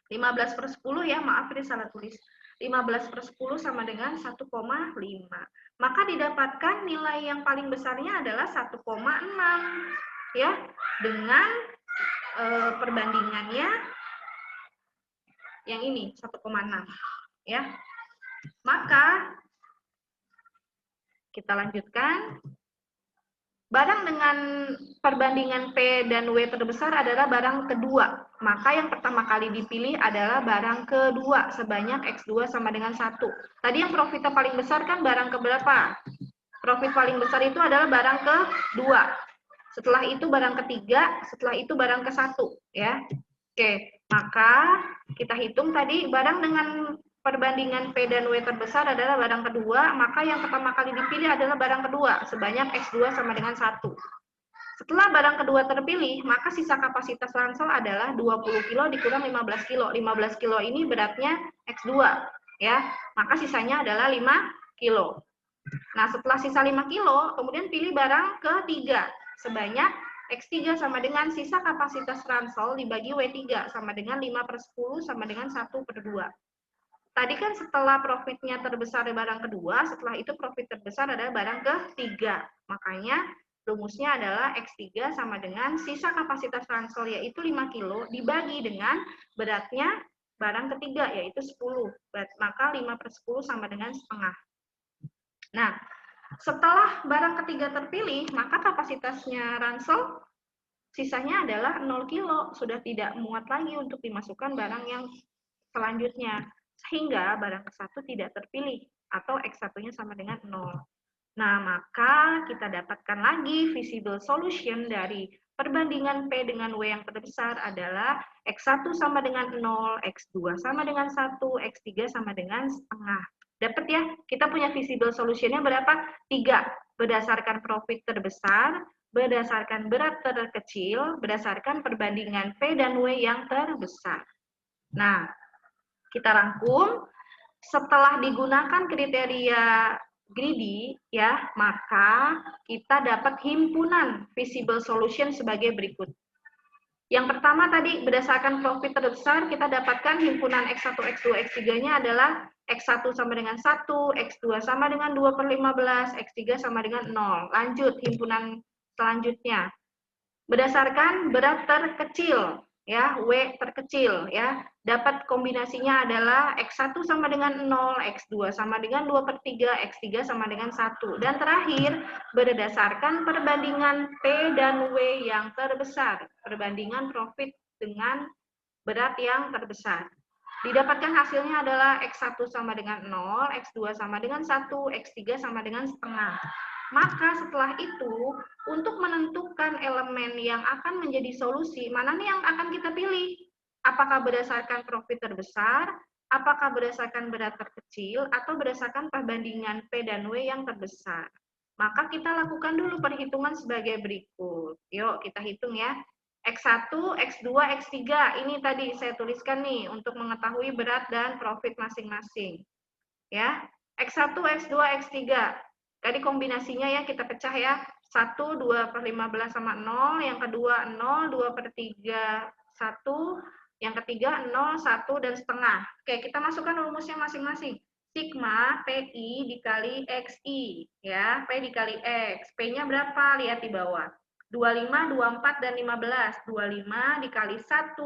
15 per 10 ya, maaf ini salah tulis. 15 per 10 sama dengan 1,5. Maka didapatkan nilai yang paling besarnya adalah 1,6 ya, dengan perbandingannya yang ini 1,6 ya. Maka kita lanjutkan. Barang dengan perbandingan P dan W terbesar adalah barang kedua. Maka yang pertama kali dipilih adalah barang kedua sebanyak X2 sama dengan 1. Tadi yang profitnya paling besar kan barang keberapa? Profit paling besar itu adalah barang kedua. Setelah itu barang ketiga, setelah itu barang ke-1 ya. Oke, maka kita hitung tadi barang dengan perbandingan P dan W terbesar adalah barang kedua, maka yang pertama kali dipilih adalah barang kedua, sebanyak X2 sama dengan 1. Setelah barang kedua terpilih, maka sisa kapasitas ransel adalah 20 kilo dikurang 15 kilo. 15 kilo ini beratnya X2, ya. Maka sisanya adalah 5 kilo. Nah, setelah sisa 5 kilo, kemudian pilih barang ketiga, sebanyak X3 sama dengan sisa kapasitas ransel dibagi W3 sama dengan 5 per 10 sama dengan 1 per 2. Tadi kan setelah profitnya terbesar barang kedua, setelah itu profit terbesar adalah barang ketiga. Makanya rumusnya adalah X3 sama dengan sisa kapasitas ransel yaitu 5 kilo dibagi dengan beratnya barang ketiga yaitu 10. Maka 5 per 10 sama dengan setengah. Nah, setelah barang ketiga terpilih, maka kapasitasnya ransel sisanya adalah 0 kilo. Sudah tidak muat lagi untuk dimasukkan barang yang selanjutnya. Sehingga barang ke-1 tidak terpilih atau X1-nya sama dengan 0. Nah, maka kita dapatkan lagi visible solution dari perbandingan P dengan W yang terbesar adalah X1 sama dengan 0, X2 sama dengan 1, X3 sama dengan setengah. Dapat ya, kita punya visible solution-nya berapa? 3. Berdasarkan profit terbesar, berdasarkan berat terkecil, berdasarkan perbandingan P dan W yang terbesar. Nah, kita rangkum, setelah digunakan kriteria greedy ya, maka kita dapat himpunan visible solution sebagai berikut. Yang pertama tadi berdasarkan profit terbesar kita dapatkan himpunan X1, X2, X3-nya adalah X1 sama dengan 1, X2 sama dengan 2 per 15, X3 sama dengan 0. Lanjut himpunan selanjutnya. Berdasarkan berat terkecil ya, W terkecil ya, dapat kombinasinya adalah X1 sama dengan 0, X2 sama dengan 2 per 3, X3 sama dengan 1. Dan terakhir, berdasarkan perbandingan P dan W yang terbesar, perbandingan profit dengan berat yang terbesar. Didapatkan hasilnya adalah X1 sama dengan 0, X2 sama dengan 1, X3 sama dengan setengah. Maka setelah itu, untuk menentukan elemen yang akan menjadi solusi, mana nih yang akan kita pilih? Apakah berdasarkan profit terbesar, apakah berdasarkan berat terkecil, atau berdasarkan perbandingan P dan W yang terbesar? Maka kita lakukan dulu perhitungan sebagai berikut. Yuk, kita hitung ya. X1, X2, X3. Ini tadi saya tuliskan nih untuk mengetahui berat dan profit masing-masing. Ya. X1, X2, X3. Tadi kombinasinya ya kita pecah ya. 1, 2 per 15 sama 0. Yang kedua 0, 2 per 3, 1. Yang ketiga 0, 1, dan setengah. Oke, kita masukkan rumusnya masing-masing. Sigma PI dikali XI. Ya, P dikali X. P-nya berapa? Lihat di bawah. 25, 24, dan 15. 25 dikali 1.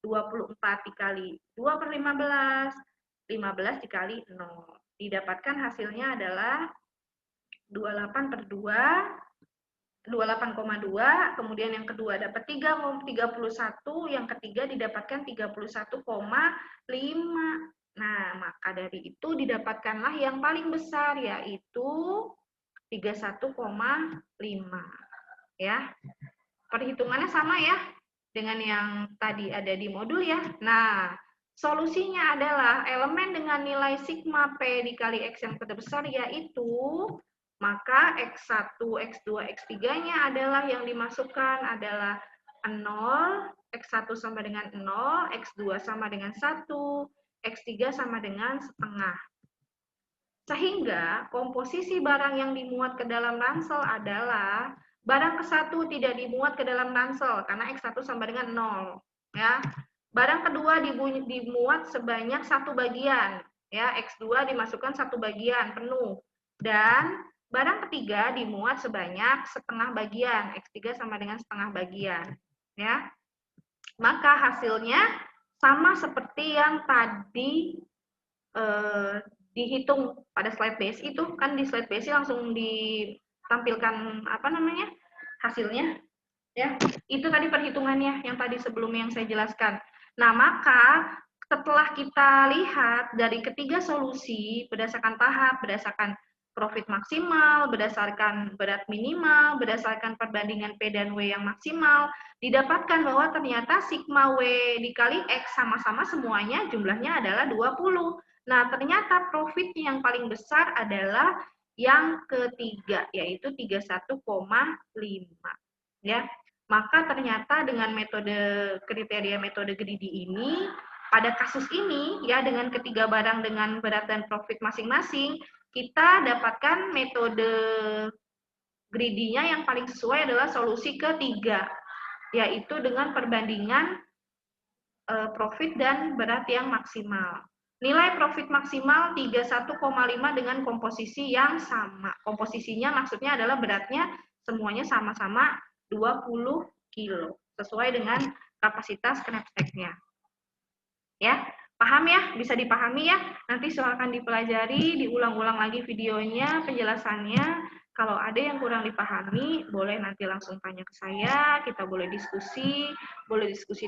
24 dikali 2 per 15. 15 dikali 0. Didapatkan hasilnya adalah 28 per 2, 28,2, kemudian yang kedua dapat 31, yang ketiga didapatkan 31,5. Nah, maka dari itu didapatkanlah yang paling besar yaitu 31,5. Ya. Perhitungannya sama ya dengan yang tadi ada di modul ya. Nah, solusinya adalah elemen dengan nilai sigma P dikali X yang terbesar yaitu, maka X1, X2, X3-nya adalah yang dimasukkan adalah 0, X1 sama dengan 0, X2 sama dengan 1, X3 sama dengan setengah. Sehingga komposisi barang yang dimuat ke dalam ransel adalah barang ke-1 tidak dimuat ke dalam ransel karena X1 sama dengan 0. Ya. Barang kedua dimuat sebanyak 1 bagian. Ya, X2 dimasukkan 1 bagian penuh. Dan barang ketiga dimuat sebanyak setengah bagian. X3 sama dengan setengah bagian. Ya. Maka hasilnya sama seperti yang tadi dihitung pada slide base itu, kan di slide base langsung ditampilkan apa namanya hasilnya, ya itu tadi perhitungannya yang tadi sebelumnya yang saya jelaskan. Nah, maka setelah kita lihat dari ketiga solusi berdasarkan tahap, berdasarkan profit maksimal, berdasarkan berat minimal, berdasarkan perbandingan P dan W yang maksimal, didapatkan bahwa ternyata sigma W dikali X sama-sama semuanya jumlahnya adalah 20. Nah, ternyata profit yang paling besar adalah yang ketiga, yaitu 31,5. Ya. Maka ternyata dengan metode kriteria metode greedy ini, pada kasus ini ya dengan ketiga barang dengan berat dan profit masing-masing, kita dapatkan metode greedy-nya yang paling sesuai adalah solusi ketiga, yaitu dengan perbandingan profit dan berat yang maksimal. Nilai profit maksimal 31,5 dengan komposisi yang sama. Komposisinya maksudnya adalah beratnya semuanya sama-sama 20 kilo. Sesuai dengan kapasitas knapsack-nya. Ya, paham ya? Bisa dipahami ya? Nanti silakan dipelajari, diulang-ulang lagi videonya, penjelasannya. Kalau ada yang kurang dipahami, boleh nanti langsung tanya ke saya, kita boleh diskusi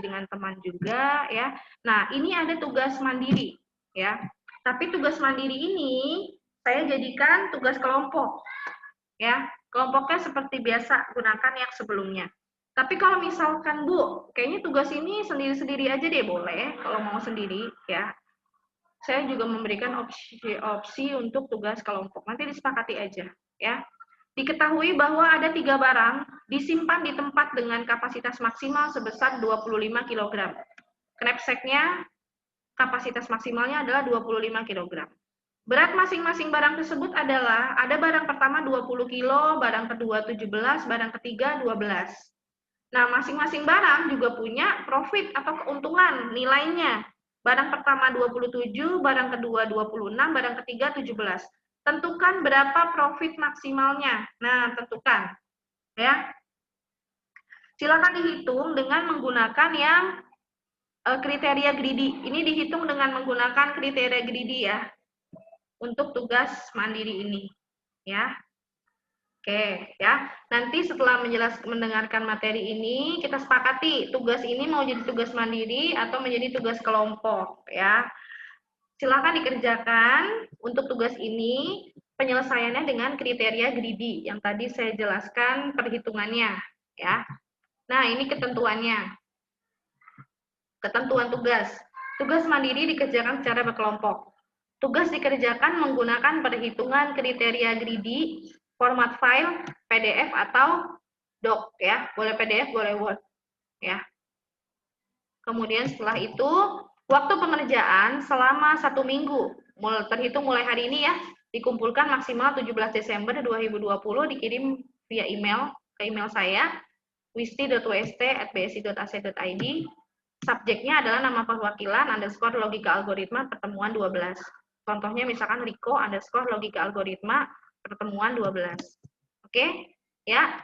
dengan teman juga ya. Nah, ini ada tugas mandiri ya. Tapi tugas mandiri ini saya jadikan tugas kelompok. Ya, kelompoknya seperti biasa, gunakan yang sebelumnya. Tapi kalau misalkan Bu, kayaknya tugas ini sendiri-sendiri aja deh, boleh kalau mau sendiri ya. Saya juga memberikan opsi untuk tugas kelompok. Nanti disepakati aja ya. Diketahui bahwa ada 3 barang disimpan di tempat dengan kapasitas maksimal sebesar 25 kg. Knapsack-nya kapasitas maksimalnya adalah 25 kg. Berat masing-masing barang tersebut adalah, ada barang pertama 20 kilo, barang kedua 17, barang ketiga 12. Nah, masing-masing barang juga punya profit atau keuntungan nilainya. Barang pertama 27, barang kedua 26, barang ketiga 17. Tentukan berapa profit maksimalnya. Nah, tentukan. Ya. Silakan dihitung dengan menggunakan yang kriteria greedy. Ini dihitung dengan menggunakan kriteria greedy ya. Untuk tugas mandiri ini ya. Oke ya, nanti setelah mendengarkan materi ini kita sepakati tugas ini mau jadi tugas mandiri atau menjadi tugas kelompok ya. Silakan dikerjakan untuk tugas ini penyelesaiannya dengan kriteria greedy yang tadi saya jelaskan perhitungannya ya. Nah, ini ketentuannya. Ketentuan tugas. Tugas mandiri dikerjakan secara berkelompok. Tugas dikerjakan menggunakan perhitungan kriteria greedy, format file, PDF atau doc ya. Boleh PDF, boleh Word ya. Kemudian setelah itu, waktu pengerjaan selama 1 minggu. Terhitung mulai hari ini ya. Dikumpulkan maksimal 17 Desember 2020, dikirim via email ke email saya wisti.wst@bsi.ac.id. Subjeknya adalah nama perwakilan _ logika algoritma pertemuan 12. Contohnya misalkan Riko _ logika algoritma pertemuan 12. Oke? Ya.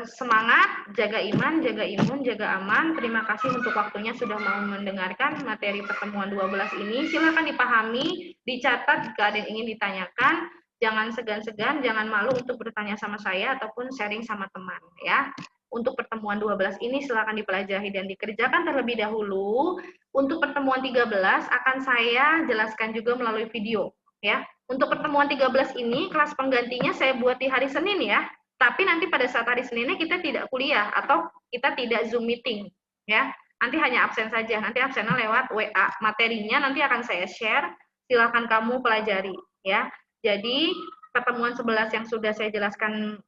Semangat, jaga iman, jaga imun, jaga aman. Terima kasih untuk waktunya sudah mau mendengarkan materi pertemuan 12 ini. Silakan dipahami, dicatat jika ada yang ingin ditanyakan. Jangan segan-segan, jangan malu untuk bertanya sama saya ataupun sharing sama teman ya. Untuk pertemuan 12 ini silakan dipelajari dan dikerjakan terlebih dahulu. Untuk pertemuan 13 akan saya jelaskan juga melalui video ya. Untuk pertemuan 13 ini kelas penggantinya saya buat di hari Senin ya. Tapi nanti pada saat hari Seninnya kita tidak kuliah atau kita tidak Zoom meeting ya. Nanti hanya absen saja. Nanti absennya lewat WA. Materinya nanti akan saya share. Silakan kamu pelajari ya. Jadi pertemuan 11 yang sudah saya jelaskan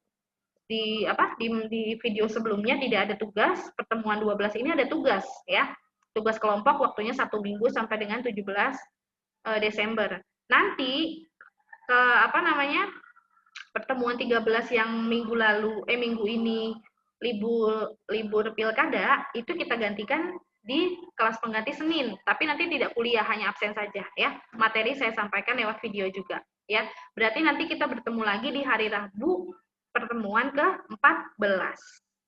di video sebelumnya tidak ada tugas, pertemuan 12 ini ada tugas ya. Tugas kelompok waktunya 1 minggu sampai dengan 17 Desember. Nanti pertemuan 13 yang minggu ini libur pilkada itu kita gantikan di kelas pengganti Senin, tapi nanti tidak kuliah, hanya absen saja ya. Materi saya sampaikan lewat video juga ya. Berarti nanti kita bertemu lagi di hari Rabu pertemuan ke-14.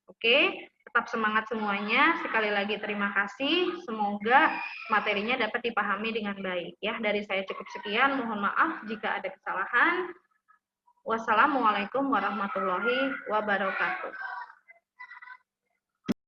Oke, tetap semangat semuanya. Sekali lagi terima kasih. Semoga materinya dapat dipahami dengan baik ya. Dari saya cukup sekian, mohon maaf jika ada kesalahan. Wassalamualaikum warahmatullahi wabarakatuh.